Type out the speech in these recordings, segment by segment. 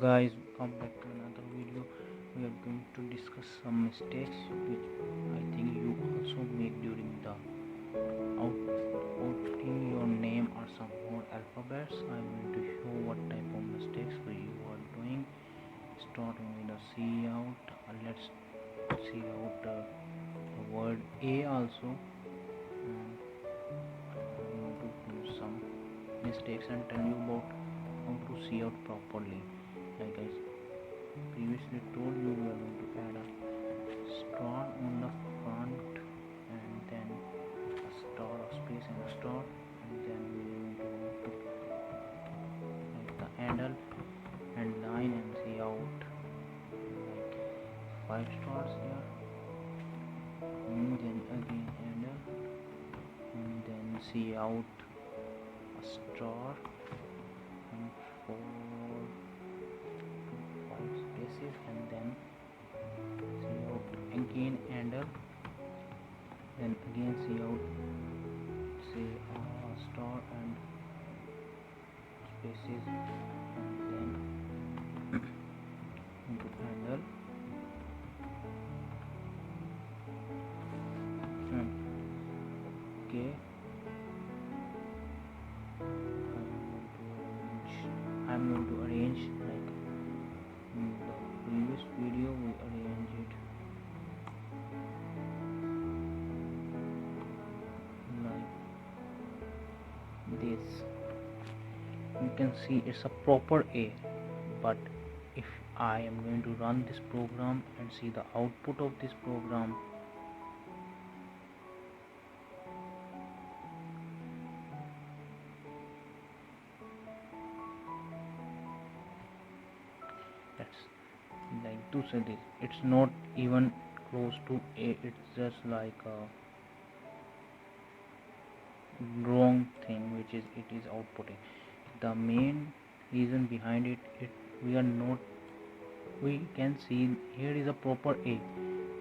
Guys, come back to another video. We are going to discuss some mistakes which I think you also make during the outputting your name or some more alphabets. I'm going to show what type of mistakes you are doing. Starting with the C out. Let's see out the word A also. I'm going to do some mistakes and tell you about how to see out properly. Like I previously told you, we are going to add a star on the front and then a star, a space and a star, and then we are going to put like the handle and line and see out like 5 stars here, and then again handle and then see out a star and 4 spaces, and then see out again ender, then again see out say star and spaces, and then into handle and okay. I'm going to arrange like in the previous video we arranged it like this. You can see it's a proper A, but if I am going to run this program and see the output of this program, that's like to say this, it's not even close to A, it's just like a wrong thing which is it is outputting. The main reason behind it, we are not, we can see here is a proper A,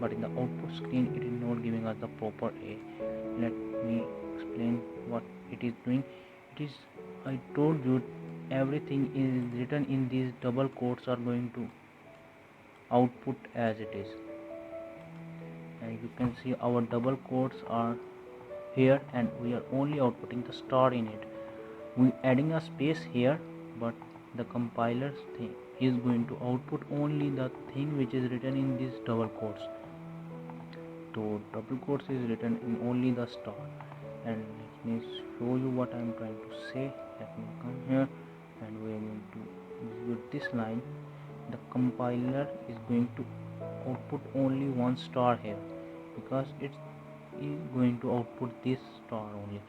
but in the output screen it is not giving us the proper A. Let me explain what it is doing. It is, I told you, everything is written in these double quotes are going to output as it is, and you can see our double quotes are here and we are only outputting the star in it. We adding a space here, but the compiler thing is going to output only the thing which is written in these double quotes. So double quotes is written in only the star, and let me show you what I am trying to say. Let me come here and we are going to execute this line. The compiler is going to output only one star here because it is going to output this star only.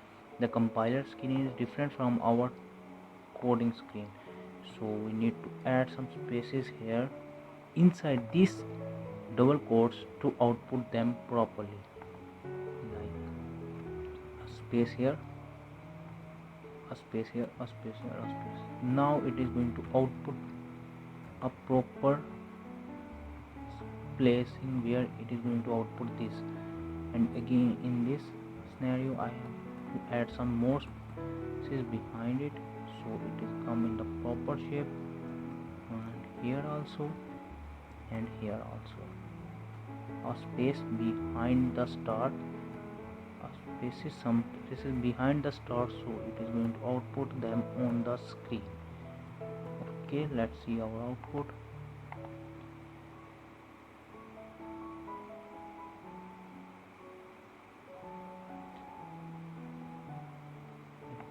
The compiler screen is different from our coding screen, so we need to add some spaces here inside these double quotes to output them properly, like a space here, a space here, a space here, a space. Now it is going to output a proper placing where it is going to output this, and again in this scenario I have to add some more spaces behind it so it is come in the proper shape, and here also and here also a space behind the star, a space is some spaces behind the star, so it is going to output them on the screen. Okay, let's see our output.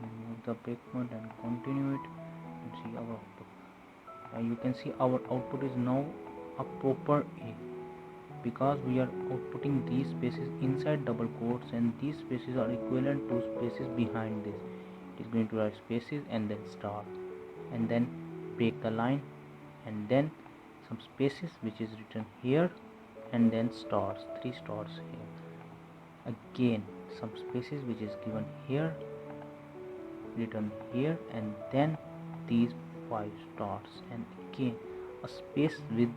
Move the breakpoint and continue it and see our output. You can see our output is now a proper A because we are outputting these spaces inside double quotes, and these spaces are equivalent to spaces behind this. It is going to write spaces and then star, and then break the line, and then some spaces which is written here, and then stars, 3 stars here, again some spaces which is given here, written here, and then these 5 stars, and again a space with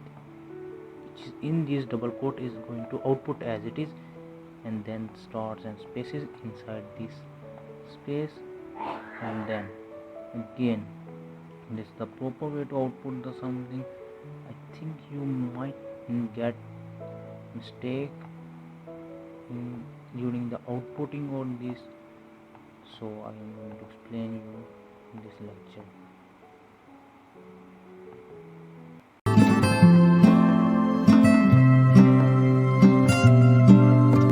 which is in this double quote is going to output as it is, and then stars and spaces inside this space, and then again This is the proper way to output the something. I think you might get mistake during the outputting on this, so I am going to explain you in this lecture.